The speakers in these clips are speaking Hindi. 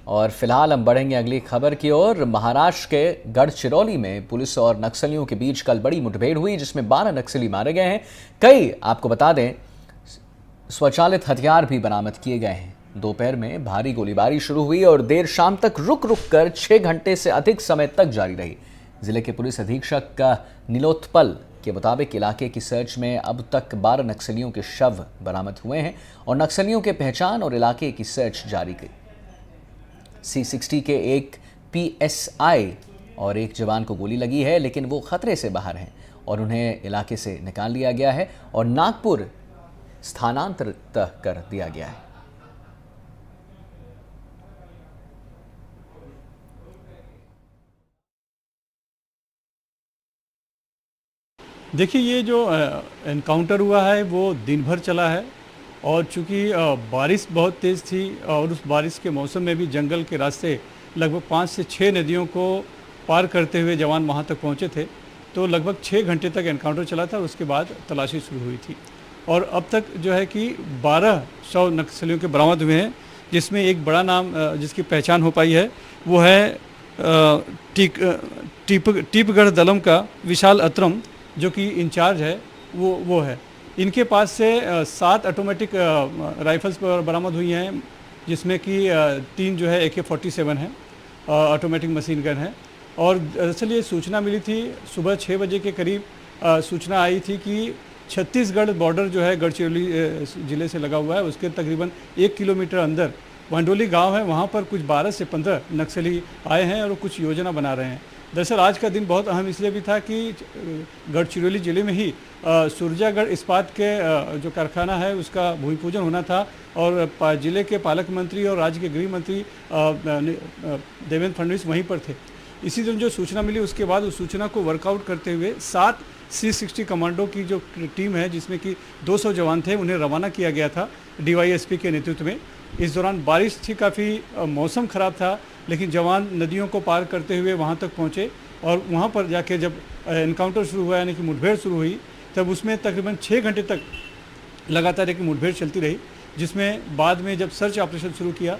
और फिलहाल हम बढ़ेंगे अगली खबर की ओर। महाराष्ट्र के गढ़चिरौली में पुलिस और नक्सलियों के बीच कल बड़ी मुठभेड़ हुई, जिसमें 12 नक्सली मारे गए हैं। कई आपको बता दें स्वचालित हथियार भी बरामद किए गए हैं। दोपहर में भारी गोलीबारी शुरू हुई और देर शाम तक रुक रुक कर 6 घंटे से अधिक समय तक जारी रही। जिले के पुलिस अधीक्षक का नीलोत्पल के मुताबिक इलाके की सर्च में अब तक 12 नक्सलियों के शव बरामद हुए हैं और नक्सलियों के पहचान और इलाके की सर्च जारी की। C60 के एक PSI और एक जवान को गोली लगी है, लेकिन वो खतरे से बाहर हैं और उन्हें इलाके से निकाल लिया गया है और नागपुर स्थानांतरित कर दिया गया है। देखिए, ये जो एनकाउंटर हुआ है वो दिन भर चला है और चूँकि बारिश बहुत तेज़ थी और उस बारिश के मौसम में भी जंगल के रास्ते लगभग 5 से 6 नदियों को पार करते हुए जवान वहाँ तक पहुँचे थे। तो लगभग 6 घंटे तक एनकाउंटर चला था और उसके बाद तलाशी शुरू हुई थी और अब तक जो है कि 1200 नक्सलियों के बरामद हुए हैं, जिसमें एक बड़ा नाम जिसकी पहचान हो पाई है वो है टीपगढ़ दलम का विशाल अत्रम, जो कि इंचार्ज है वो है। इनके पास से 7 ऑटोमेटिक राइफल्स बरामद हुई हैं, जिसमें कि 3 जो है AK-47 है, ऑटोमेटिक मशीन गन है। और दरअसल ये सूचना मिली थी सुबह 6 बजे के करीब। सूचना आई थी कि छत्तीसगढ़ बॉर्डर जो है गढ़चिरौली ज़िले से लगा हुआ है, उसके तकरीबन 1 किलोमीटर अंदर वंडोली गांव है, वहाँ पर कुछ 12 से 15 नक्सली आए हैं और कुछ योजना बना रहे हैं। दरअसल आज का दिन बहुत अहम इसलिए भी था कि गढ़चिरौली ज़िले में ही सुरजागढ़ इस्पात के जो कारखाना है उसका भूमि पूजन होना था और ज़िले के पालक मंत्री और राज्य के गृह मंत्री देवेंद्र फडणवीस वहीं पर थे। इसी दिन जो सूचना मिली उसके बाद उस सूचना को वर्कआउट करते हुए 7 C60 कमांडो की जो टीम है, जिसमें कि 200 जवान थे, उन्हें रवाना किया गया था DYSP के नेतृत्व में। इस दौरान बारिश थी, काफ़ी मौसम ख़राब था, लेकिन जवान नदियों को पार करते हुए वहाँ तक पहुँचे और वहाँ पर जाके जब एनकाउंटर शुरू हुआ, यानी कि मुठभेड़ शुरू हुई, तब उसमें तकरीबन 6 घंटे तक लगातार एक मुठभेड़ चलती रही, जिसमें बाद में जब सर्च ऑपरेशन शुरू किया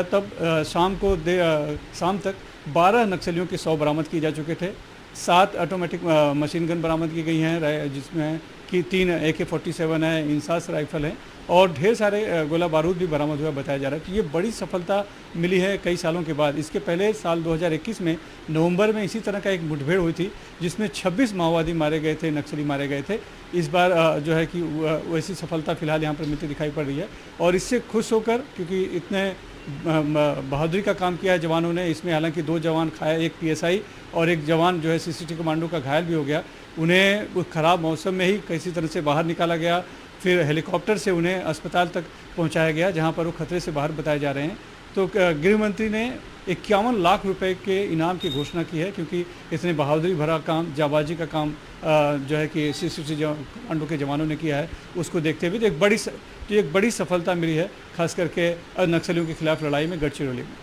तब शाम तक 12 नक्सलियों के 100 बरामद किए जा चुके थे। 7 ऑटोमेटिक मशीन गन बरामद की गई हैं, जिसमें कि 3 AK-47 है, इंसास राइफल है और ढेर सारे गोला बारूद भी बरामद हुआ बताया जा रहा है। तो ये बड़ी सफलता मिली है कई सालों के बाद। इसके पहले साल 2021 में नवंबर में इसी तरह का एक मुठभेड़ हुई थी, जिसमें 26 माओवादी मारे गए थे, नक्सली मारे गए थे। इस बार जो है कि वैसी सफलता फिलहाल यहाँ पर मिलती दिखाई पड़ रही है और इससे खुश होकर, क्योंकि इतने बहादुरी का काम किया है जवानों ने। इसमें हालांकि 2 जवान घायल, एक PSI और एक जवान जो है C60 कमांडो का घायल भी हो गया। उन्हें उस ख़राब मौसम में ही किसी तरह से बाहर निकाला गया, फिर हेलीकॉप्टर से उन्हें अस्पताल तक पहुंचाया गया, जहां पर वो खतरे से बाहर बताए जा रहे हैं। तो गृह मंत्री ने 51 लाख रुपए के इनाम की घोषणा की है, क्योंकि इतने बहादुरी भरा काम, जाबाजी का काम जो है कि C60 कमांडो के जवानों ने किया है, उसको देखते हुए एक बड़ी सफलता मिली है, खास करके नक्सलियों के खिलाफ लड़ाई में गढ़चिरौली में।